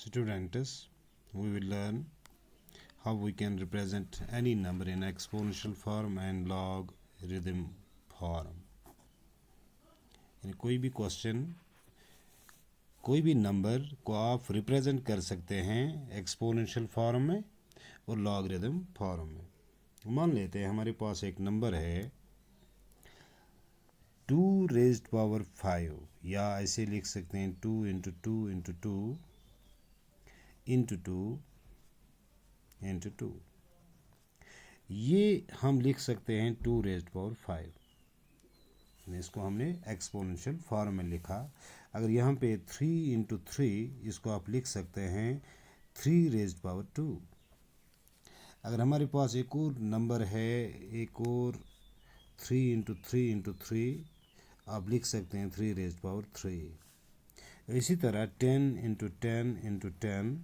Students, we will learn how we can represent any number in exponential form and logarithm form. यानी कोई भी question, कोई भी number को आप रिप्रेजेंट कर सकते हैं एक्सपोनेंशियल फॉर्म में और लॉगरिथम फॉर्म में। मान लेते हैं हमारे पास एक नंबर है 2 रेज्ड पावर 5, या ऐसे लिख सकते हैं 2 इंटू 2 इंटू 2 इंटू 2 इंटू 2। ये हम लिख सकते हैं 2 रेज्ड पावर 5। इसको हमने एक्सपोनेंशियल फॉर्म में लिखा। अगर यहाँ पे 3 इंटू 3, इसको आप लिख सकते हैं 3 रेज्ड पावर 2। अगर हमारे पास एक और नंबर है, एक और 3 इंटू 3 इंटू 3, आप लिख सकते हैं 3 रेज्ड पावर 3। इसी तरह 10 इंटू 10 इंटू 10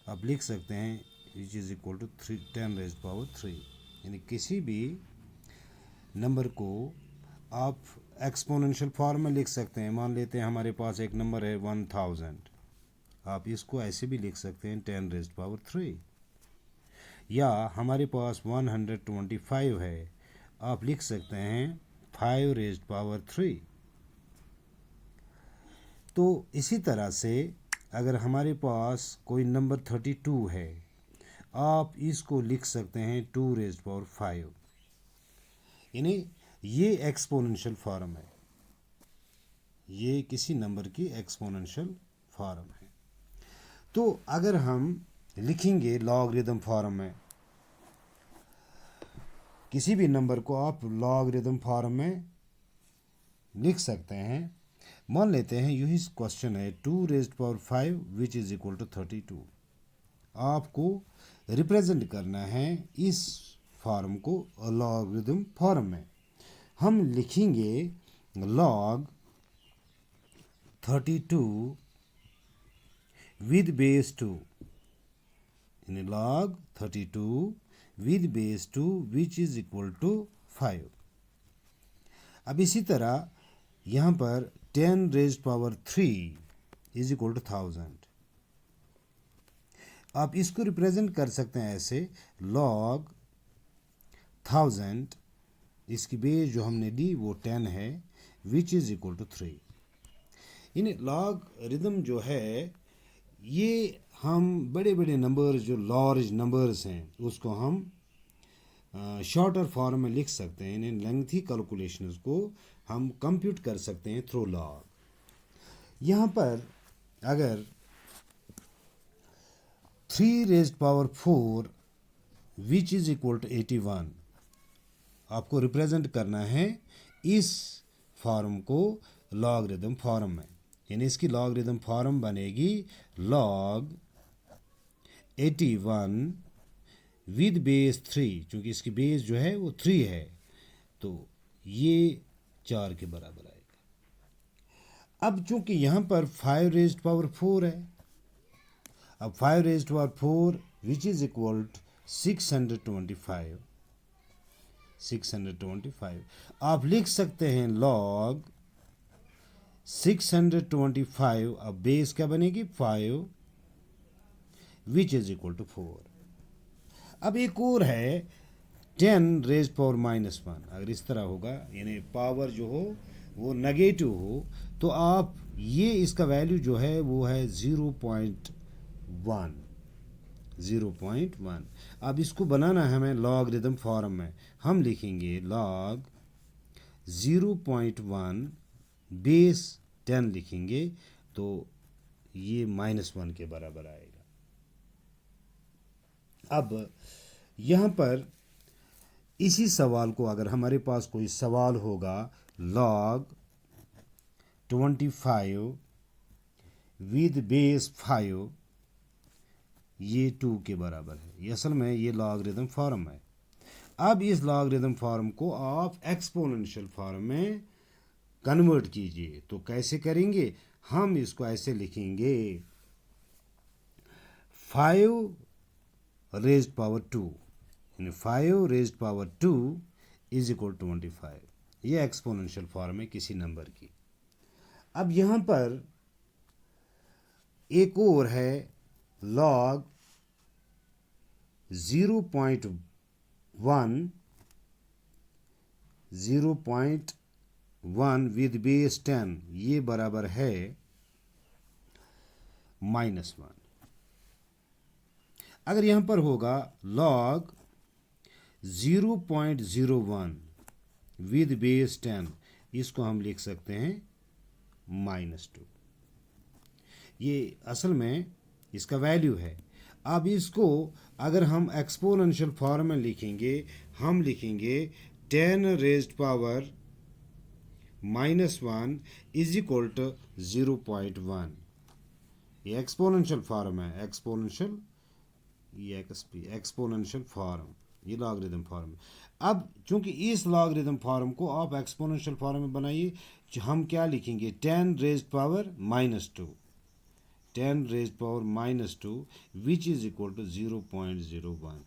आप लिख सकते हैं which is equal to 10 raised power 3। यानी किसी भी नंबर को आप एक्सपोनेंशियल फॉर्म में लिख सकते हैं। मान लेते हैं हमारे पास एक नंबर है 1000, आप इसको ऐसे भी लिख सकते हैं 10 रेज्ड पावर 3। या हमारे पास 125 है, आप लिख सकते हैं 5 रेज्ड पावर 3। तो इसी तरह से अगर हमारे पास कोई नंबर 32 है, आप इसको लिख सकते हैं 2 रेज्ड पावर 5। यानी ये एक्सपोनेंशियल फॉर्म है, ये किसी नंबर की एक्सपोनेंशियल फॉर्म है। तो अगर हम लिखेंगे लॉगरिथम फॉर्म में, किसी भी नंबर को आप लॉगरिथम फॉर्म में लिख सकते हैं। मान लेते हैं यही क्वेश्चन है 2 raised power 5 which is equal to 32। आपको रिप्रेजेंट करना है इस फॉर्म को लॉगरिथम फॉर्म में। हम लिखेंगे log 32 विद बेस 2, यानी log 32 with base 2 which is equal to 5। अब इसी तरह यहाँ पर 10 raised power 3 is equal to 1000। आप इसको रिप्रेजेंट कर सकते हैं ऐसे log 1000, इसकी बेस जो हमने दी वो 10 है, विच इज इक्वल टू 3। यानी लॉगरिथम जो है, ये हम बड़े बड़े नंबर्स जो लार्ज नंबर्स हैं उसको हम शॉर्टर फॉर्म में लिख सकते हैं। इन लेंथी कैलकुलेशंस को हम कंप्यूट कर सकते हैं थ्रू लॉग। यहाँ पर अगर 3 raised power 4 which is equal to 81, आपको रिप्रेजेंट करना है इस फॉर्म को लॉगरिथम फॉर्म में। यानी इसकी लॉगरिथम फॉर्म बनेगी log 81 विद बेस 3। चूँकि इसकी बेस जो है वो 3 है, तो ये 4 के बराबर आएगा। अब चूँकि यहाँ पर 5 रेज्ड पावर 4 है, अब 5 raised power 4 which is equal to 625। आप लिख सकते हैं log 625। अब बेस क्या बनेगी 5 विच इज इक्वल टू 4। अब एक और है 10 रेज्ड पावर -1। अगर इस तरह होगा, यानी पावर जो हो वो नेगेटिव हो, तो आप ये इसका वैल्यू जो है वो है 0.1। अब इसको बनाना है हमें लॉगरिथम फॉर्म में। हम लिखेंगे log 0.1 बेस 10 लिखेंगे, तो ये -1 के बराबर आएगा। अब यहाँ पर इसी सवाल को, अगर हमारे पास कोई सवाल होगा log 25 विद बेस 5, ये 2 के बराबर है। ये असल में ये लॉगरिथम फॉर्म है। अब इस लॉगरिथम फॉर्म को आप एक्सपोनेंशियल फॉर्म में कन्वर्ट कीजिए। तो कैसे करेंगे? हम इसको ऐसे लिखेंगे 5 रेज्ड पावर 2, यानी 5 रेज्ड पावर 2 इज इक्वल 25। ये एक्सपोनेंशियल फॉर्म है किसी नंबर की। अब यहाँ पर एक और है log 0.1 विद बेस 10, ये बराबर है -1। अगर यहां पर होगा log 0.01 विद बेस 10, इसको हम लिख सकते हैं -2। ये असल में इसका वैल्यू है। अब इसको अगर हम एक्सपोनेंशियल फॉर्म में लिखेंगे, हम लिखेंगे 10 raised power -1 is equal to 0.1। ये एक्सपोनेंशियल फॉर्म है, एक्सपोनेंशियल फॉर्म, ये लॉगरिदम फॉर्म। अब चूंकि इस लॉगरिदम फॉर्म को आप एक्सपोनेंशियल फॉर्म में बनाइए, हम क्या लिखेंगे 10 raised power -2, 10 raised power -2 which is equal to 0.01।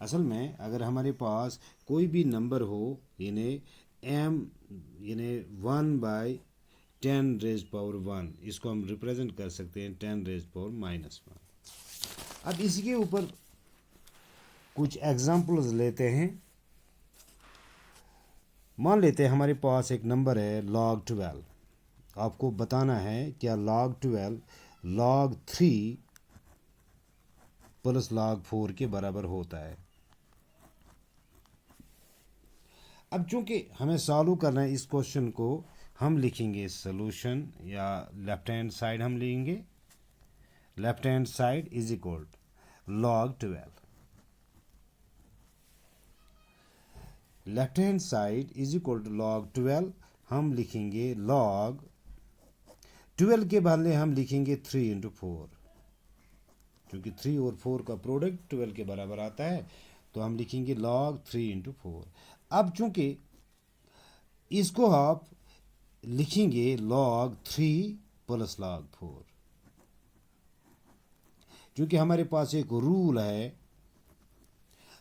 असल में अगर हमारे पास कोई भी नंबर हो, यानी यानी 1/10 रेज्ड पावर 1, इसको हम रिप्रेजेंट कर सकते हैं 10 रेज्ड पावर -1। अब इसके ऊपर कुछ एग्जांपल्स लेते हैं। मान लेते हैं हमारे पास एक नंबर है log 12। आपको बताना है क्या log 12 log 3 प्लस log 4 के बराबर होता है। अब चूंकि हमें सॉल्व करना है इस क्वेश्चन को, हम लिखेंगे सॉल्यूशन, या लेफ्ट हैंड साइड हम लेंगे, left hand side is equal to log 12, left hand side is equal to log 12। हम लिखेंगे log 12 के बदले हम लिखेंगे 3 इंटू 4, क्योंकि 3 और 4 का प्रोडक्ट 12 के बराबर आता है, तो हम लिखेंगे log 3 इंटू 4। अब चूंकि इसको आप लिखेंगे log 3 प्लस log 4, क्योंकि हमारे पास एक रूल है,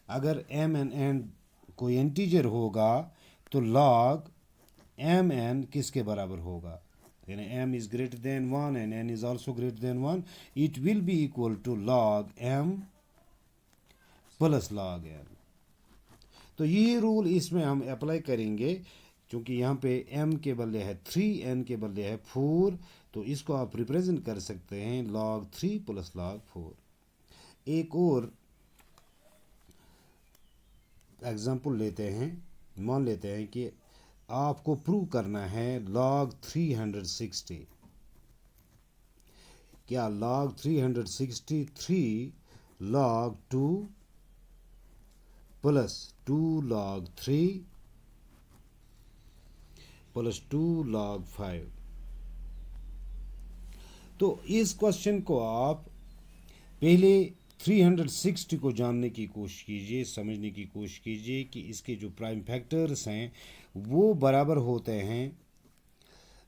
अगर m एन n कोई इंटीजर होगा तो log m n किसके बराबर होगा, यानी m is greater than 1 and n is also greater than 1, it will be equal to log m plus log n। तो ये रूल इसमें हम अप्लाई करेंगे, क्योंकि यहाँ पे m के बदले है 3, n के बदले है 4, तो इसको आप रिप्रेजेंट कर सकते हैं log 3 प्लस log 4। एक और एग्जाम्पल लेते हैं। मान लेते हैं कि आपको प्रूव करना है log 360। क्या log 363 log 2 plus 2 log 3 plus 2 log 5। तो इस क्वेश्चन को आप पहले 360 को जानने की कोशिश कीजिए, समझने की कोशिश कीजिए कि इसके जो प्राइम फैक्टर्स हैं वो बराबर होते हैं।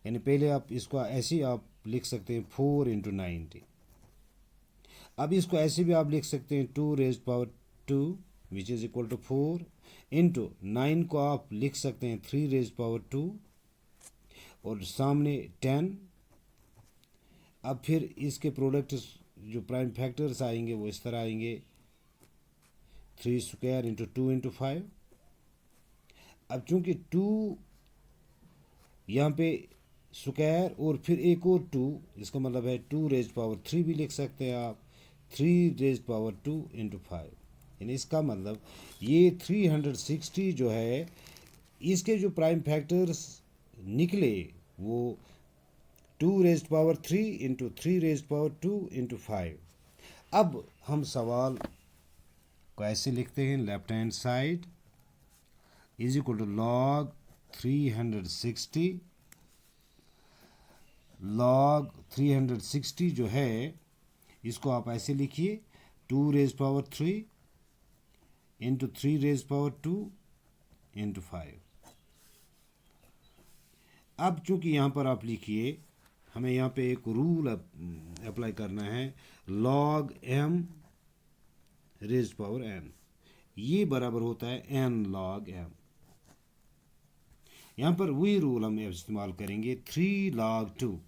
यानी पहले आप इसको ऐसे आप लिख सकते हैं 4 इंटू 90। अब इसको ऐसे भी आप लिख सकते हैं 2 raised power 2 which is equal to 4 into 9 को आप लिख सकते हैं 3 रेज्ड पावर 2 और सामने 10। अब फिर इसके प्रोडक्ट जो प्राइम फैक्टर्स आएंगे वो इस तरह आएंगे 3 स्क्वायर इंटू 2 इंटू 5। अब चूंकि 2 यहाँ पे स्क्वायर और फिर एक और 2, इसका मतलब है 2 रेज्ड पावर 3 भी लिख सकते हैं आप, 3 रेज्ड पावर 2 इंटू 5। यानी इसका मतलब ये 360 जो है इसके जो प्राइम फैक्टर्स निकले वो 2 raised power 3 into 3 raised power 2 into 5। अब हम सवाल को ऐसे लिखते हैं, left hand side is equal to log 360, log 360 जो है इसको आप ऐसे लिखिए 2 raised power 3 into 3 raised power 2 into 5। अब चूंकि यहाँ पर आप लिखिए, हमें यहाँ पे एक रूल अप्लाई करना है, log m raised power n, ये बराबर होता है n log m। यहाँ पर वही रूल हम इस्तेमाल करेंगे 3 log 2,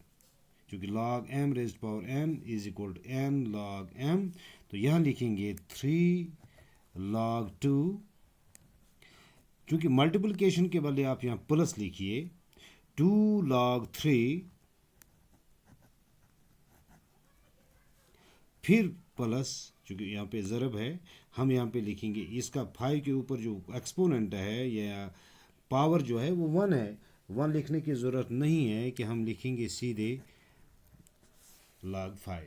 क्योंकि log m raised power n is equal to n log m, तो यहाँ लिखेंगे 3 log 2, क्योंकि मल्टीप्लिकेशन के बदले आप यहाँ प्लस लिखिए 2 log 3 फिर प्लस, क्योंकि यहाँ पे ज़रब है, हम यहाँ पे लिखेंगे इसका 5 के ऊपर जो एक्सपोनेंट है या पावर जो है वो 1 है, 1 लिखने की ज़रूरत नहीं है कि हम लिखेंगे सीधे log 5।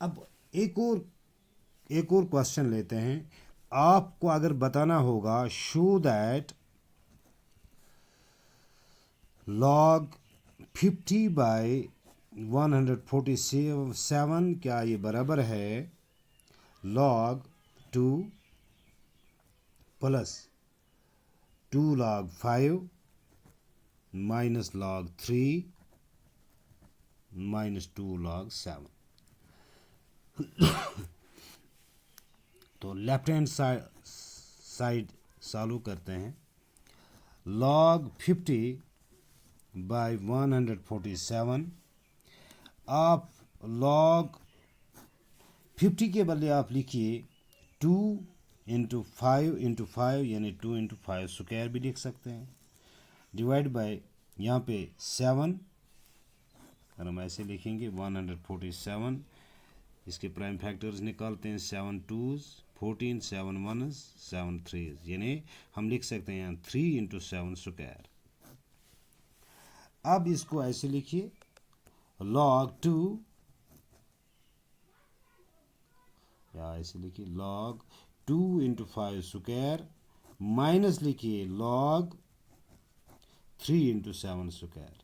अब एक और क्वेश्चन लेते हैं। आपको अगर बताना होगा शो दैट log 50 बाई 147 क्या ये बराबर है log 2 plus 2 log 5 minus log 3 minus 2 log 7। तो लेफ्ट हैंड साइड सॉल्व करते हैं। log 50 बाई 147, आप log 50 के बदले आप लिखिए 2 इंटू 5 यानी 2 इंटू 5 स्क्वायर भी लिख सकते हैं, डिवाइड बाय यहाँ पे 7, और हम ऐसे लिखेंगे 147, इसके प्राइम फैक्टर्स निकालते हैं 7 2s 14, 7 1s 7 3s, यानी हम लिख सकते हैं यहाँ 3 इंटू 7 स्क्वायर। अब इसको ऐसे लिखिए log 2, या ऐसे लिखिए log 2 इंटू 5 स्क्वायर माइनस लिखिए log 3 इंटू 7 स्क्वायर।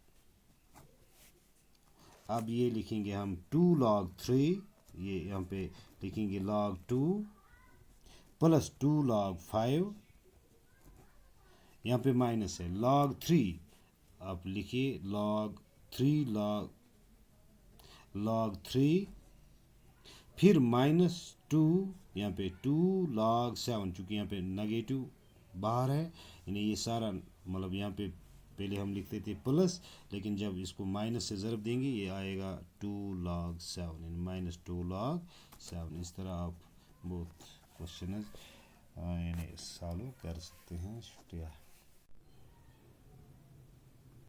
अब ये लिखेंगे हम 2 log 3, ये यहाँ पे लिखेंगे log 2 प्लस 2 log 5, यहाँ पे माइनस है log 3, आप लिखिए log 3 log 3, फिर माइनस 2, यहाँ पे 2 log 7, चूँकि यहाँ पे नेगेटिव बाहर है, यानी ये सारा मतलब यहाँ पे पहले हम लिखते थे प्लस, लेकिन जब इसको माइनस से ज़रब देंगे ये आएगा 2 log 7 यानी माइनस 2 log 7। इस तरह आप बहुत क्वेश्चन यानी सॉल्व कर सकते हैं। शुक्रिया।